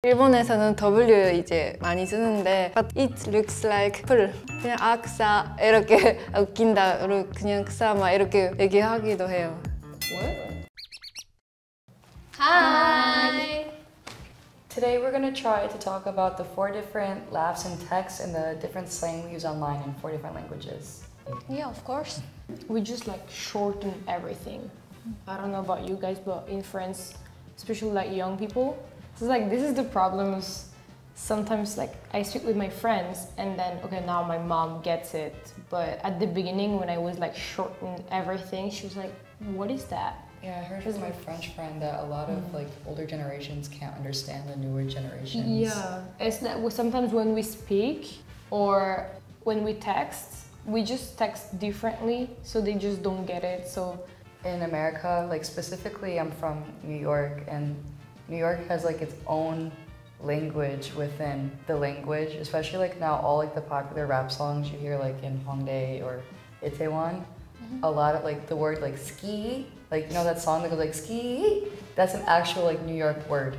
일본에서는 W 이제 많이 쓰는데 But it looks like 풀 그냥 악사 이렇게 웃긴다 그냥 크사마 이렇게 얘기하기도 해요. What? Hi! Today we're going to try to talk about the 4 different laughs in text and the different slang we use online in 4 different languages. Yeah, of course. We just like shorten everything. I don't know about you guys, but in France, especially like young people, it's like this is the problem is sometimes like I speak with my friends and then okay now my mom gets it, but at the beginning when I was like shorten everything, she was like, what is that? Yeah, I heard from my French friend that a lot of like older generations can't understand the newer generations. Yeah, it's that sometimes when we speak or when we text, we just text differently, so they just don't get it. So in America, like specifically I'm from New York, and New York has like its own language within the language, especially like now all like the popular rap songs you hear like in Hongdae or Itaewon. A lot of like the word like ski, like you know that song that goes like ski, that's an actual like New York word,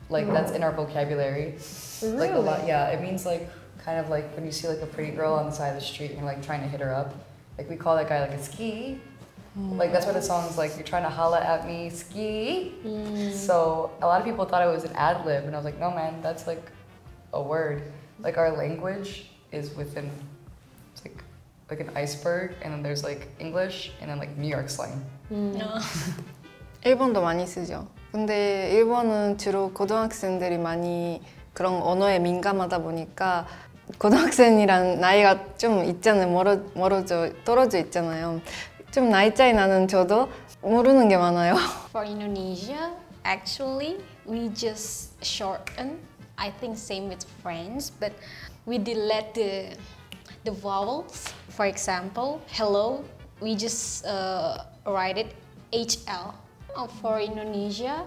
like that's in our vocabulary. really? Like a lot, yeah, it means like kind of like when you see like a pretty girl on the side of the street and you're like trying to hit her up, like we call that guy like a ski. Like that's why the song's like, you're trying to holla at me, ski. So a lot of people thought it was an ad lib, and I was like, no man, that's like a word. Like our language is within, it's like an iceberg, and then there's like English, and then like New York slang. 일본도 많이 쓰죠. 근데 일본은 주로 고등학생들이 많이 그런 언어에 민감하다 보니까 고등학생이란 나이가 좀 있잖아요. 떨어져 있잖아요. 좀 나이 차이 나는 저도 모르는 게 많아요. For Indonesia, actually, we just shorten. I think same with French, but we delete the vowels. For example, hello, we just write it HL. For Indonesia,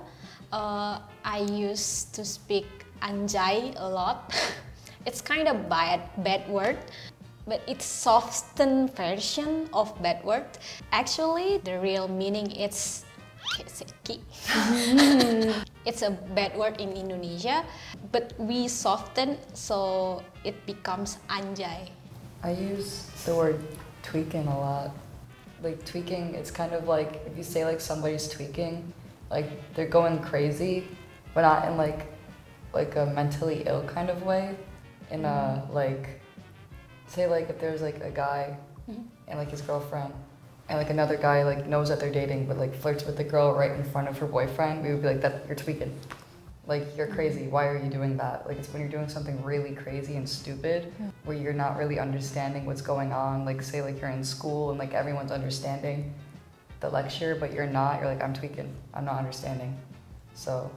I used to speak anjay a lot. It's kind of bad word, but it's softened version of bad word. Actually, the real meaning is keseki. It's a bad word in Indonesia, but we soften so it becomes anjay. I use the word tweaking a lot. Like tweaking, it's kind of like if you say like somebody's tweaking, like they're going crazy, but not in like a mentally ill kind of way. In a like, say like if there's like a guy and like his girlfriend, and like another guy like knows that they're dating but like flirts with the girl right in front of her boyfriend, we would be like, that you're tweaking. Like you're crazy, why are you doing that? Like it's when you're doing something really crazy and stupid where you're not really understanding what's going on. Like say like you're in school and like everyone's understanding the lecture but you're not, you're like, I'm tweaking, I'm not understanding. So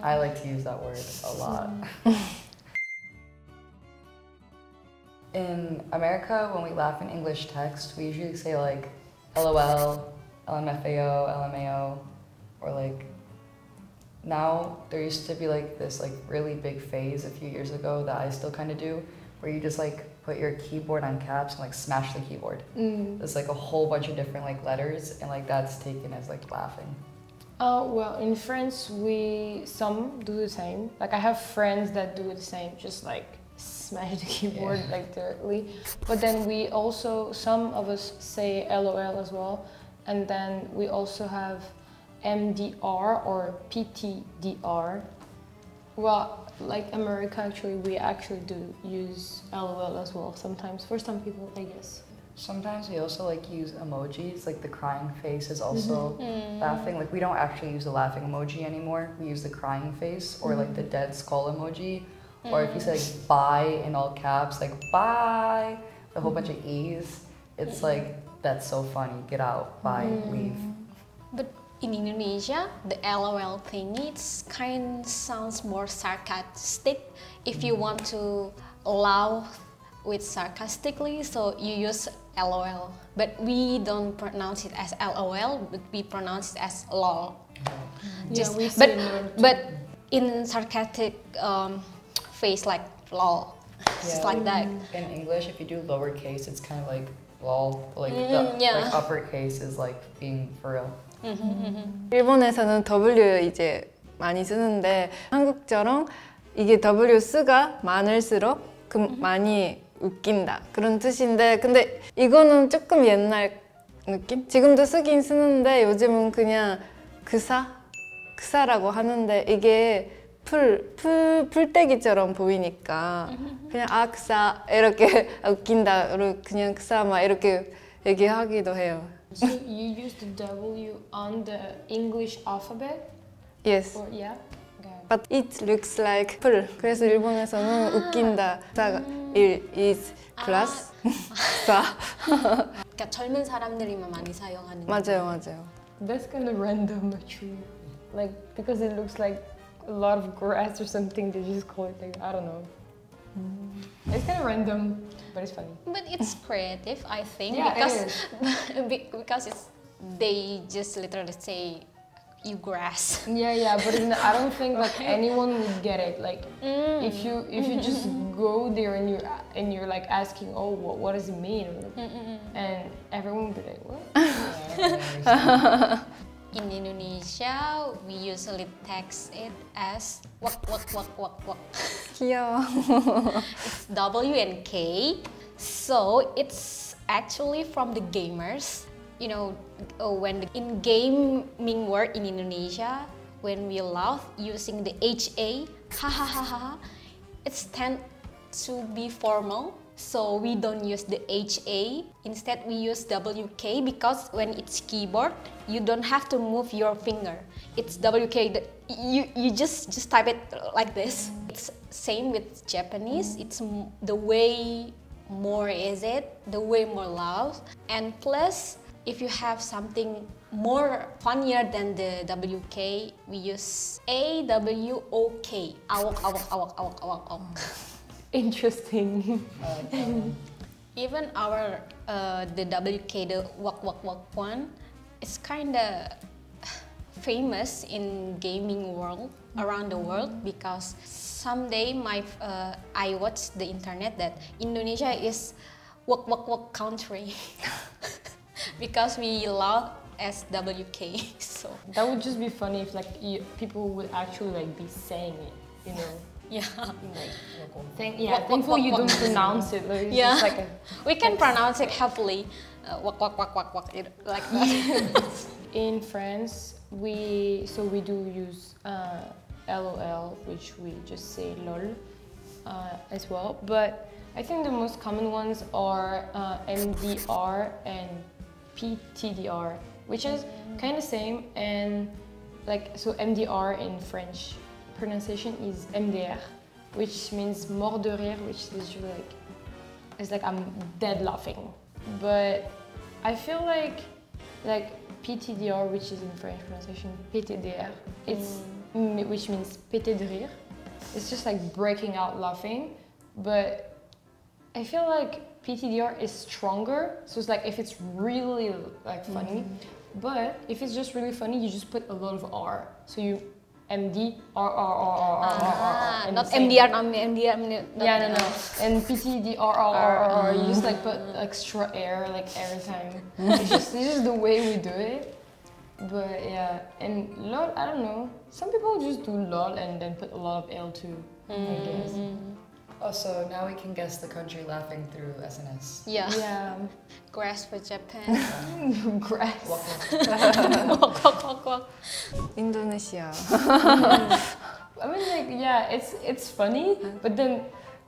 I like to use that word a lot. In America, when we laugh in English text, we usually say like LOL, LMFAO, LMAO, or like now there used to be like this like really big phase a few years ago that I still kind of do, where you just like put your keyboard on caps and like smash the keyboard. There's like a whole bunch of different like letters, and like that's taken as like laughing. Well, in France, some do the same. Like I have friends that do the same, just like smash the keyboard like directly. But then we also, some of us say LOL as well. And then we also have MDR or PTDR. Well, like America, actually, we actually do use LOL as well sometimes, for some people, I guess. Sometimes we also like use emojis, like the crying face is also laughing. Like we don't actually use the laughing emoji anymore. We use the crying face or like the dead skull emoji. Or if you say like bye in all caps, like bye, a whole bunch of E's, it's like, that's so funny, get out, bye, leave. But in Indonesia, the LOL thingy, it's kind sounds more sarcastic. If you want to laugh with sarcastically, so you use LOL. But we don't pronounce it as LOL, but we pronounce it as LOL. Just, but in sarcastic face like lol, just like that. In English, if you do lowercase, it's kind of like lol. Like like uppercase is like being for real. 일본에서는 W 이제 많이 쓰는데 한국처럼 이게 W수가 많을수록 많이 웃긴다 그런 뜻인데 근데 이거는 조금 옛날 느낌? 지금도 쓰긴 쓰는데 요즘은 그냥 그사라고 하는데 이게 풀떼기처럼 보이니까 그냥 그사 이렇게 웃긴다 그냥 그사 막 이렇게 얘기하기도 해요. So you use the W on the English alphabet? Yes. Or, yeah? Okay. But it looks like 풀. 그래서 일본에서는 웃긴다. 사가 is plus 사. 그러니까 젊은 사람들이만 많이 사용하는. 맞아요. That's kind of random, actually. Like, because it looks like a lot of grass or something, they just call it like, I don't know. It's kind of random, but it's funny. But it's creative, I think, Yeah, because because they just literally say you grass. Yeah, but I don't think like anyone would get it. Like, if you just go there and you're like asking, oh, what does it mean? And everyone would be like, what? In Indonesia, we usually text it as wak wak wak wak wak. 귀여워. It's W and K. So it's actually from the gamers. You know, when in gaming word in Indonesia, when we laugh using the HA, ha ha ha ha, it's tend to be formal. So we don't use the HA. Instead, we use WK because when it's keyboard, you don't have to move your finger. It's WK. You just type it like this. It's same with Japanese. It's the way more is it, the way more loud. And plus, if you have something more funnier than the WK, we use AWOK. Awok, awok, awok, awok, awok, awok. Interesting. Even our the WK, the wak wak wak one, it's kind of famous in gaming world around the world because someday I watched the internet that Indonesia is wak wak wak country because we love SWK. So That would just be funny if like people would actually like be saying it, you know. yeah. Thankful you don't pronounce it. Like, it's Yeah. just like a We can pronounce it happily. Wak wak wak wak wak like that. In France, we do use LOL, which we just say lol as well. But I think the most common ones are MDR and PTDR, which is kind of same. And like so, MDR in French pronunciation is MDR, which means mort de rire, which is literally like it's like I'm dead laughing. But I feel like PTDR, which is in French pronunciation PTDR, which means péter de rire. It's just like breaking out laughing. But I feel like PTDR is stronger. So it's like if it's really like funny, but if it's just really funny, you just put a lot of R. So you MD R. Not MDR, MDR. Yeah, no. And PTD R. You just like put extra air like every time. It's just the way we do it. But yeah, and LOL, I don't know. Some people just do LOL and then put a lot of L too, I guess. Oh, so now we can guess the country laughing through SNS. Yeah. Grass for Japan. Grass. Wak wak wak wak. 인도네시아. I mean, like, yeah, it's funny, but then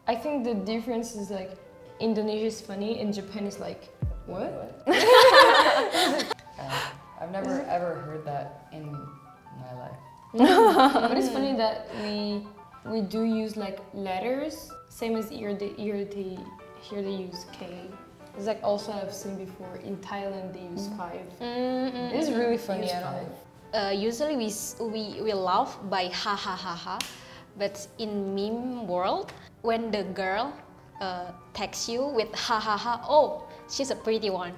I think the difference is like Indonesia is funny and Japan is like, what? I've never ever heard that in my life. But it's funny that we do use like letters, same as here they use K. It's like also I've seen before in Thailand they use 5. It's really funny. I don't know. Usually we laugh by ha ha ha ha, but in meme world, when the girl texts you with ha ha ha, oh, she's a pretty one.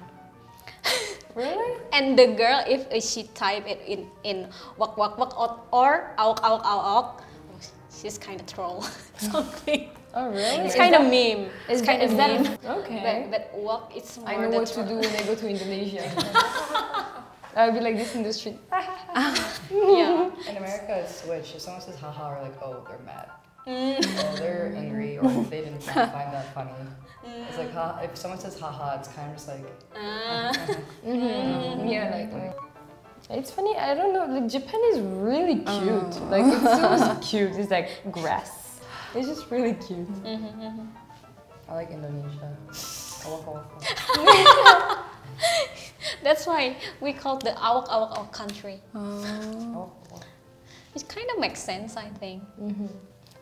Really? And the girl, if she type it in wak wak wak or awok awok awok, she's kind of troll something. Oh really? It's kind of meme. It's kind of meme. Okay. But wak, it's more. I know what to do when I go to Indonesia. I'll be like this in the street. Yeah. In America, it's switch. If someone says haha, we're like, oh, they're mad. Oh, they're angry, or if they didn't find that funny. It's like, if someone says haha, it's kind of just like, Yeah, like it's funny. I don't know. Like Japan is really cute. Like it's so cute. It's like grass. It's just really cute. I like Indonesia. Awak. That's why we call the awak country. It kind of makes sense, I think.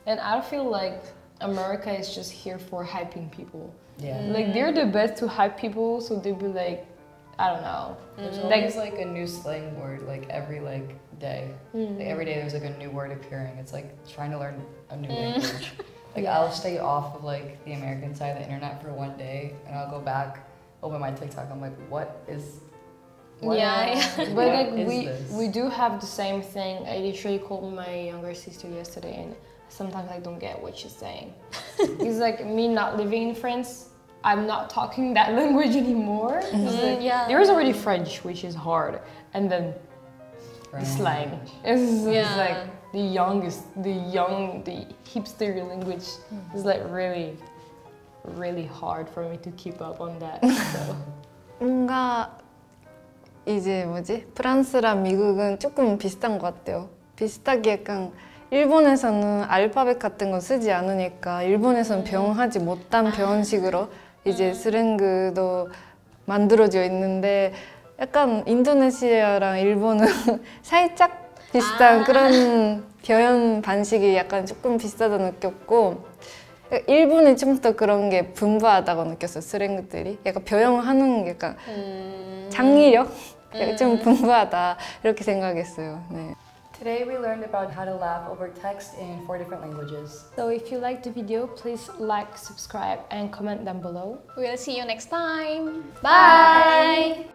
And I feel like America is just here for hyping people. Yeah. Like they're the best to hype people, so they'll be like, I don't know. There's always like a new slang word like every like day. Like every day there's like a new word appearing. It's like trying to learn a new language. Like I'll stay off of like the American side of the internet for one day, and I'll go back, open my TikTok. I'm like, what is? Yeah. But like this? we do have the same thing. I literally called my younger sister yesterday, and sometimes I don't get what she's saying. It's like me not living in France. I'm not talking that language anymore. Like, there is already French, which is hard, and then the slang. It's like the hipster language is like really, really hard for me to keep up on that. So. 뭔가 이제 뭐지? 프랑스랑 미국은 조금 비슷한 것 같아요. 비슷하게 약간 일본에서는 알파벳 같은 거 쓰지 않으니까 일본에서는 병하지 못한 표현식으로 이제 슬랭그도 만들어져 있는데 약간 인도네시아랑 일본은 살짝 비슷한 그런 표현 방식이 약간 조금 비슷하다 느꼈고 일본이 좀 더 그런 게 분부하다고 느꼈어요. 슬랭그들이 약간 표현하는 게 약간 창의력? 좀 분부하다 이렇게 생각했어요. 네. Today we learned about how to laugh over text in 4 different languages. So if you liked the video, please like, subscribe and comment down below. We'll see you next time. Bye!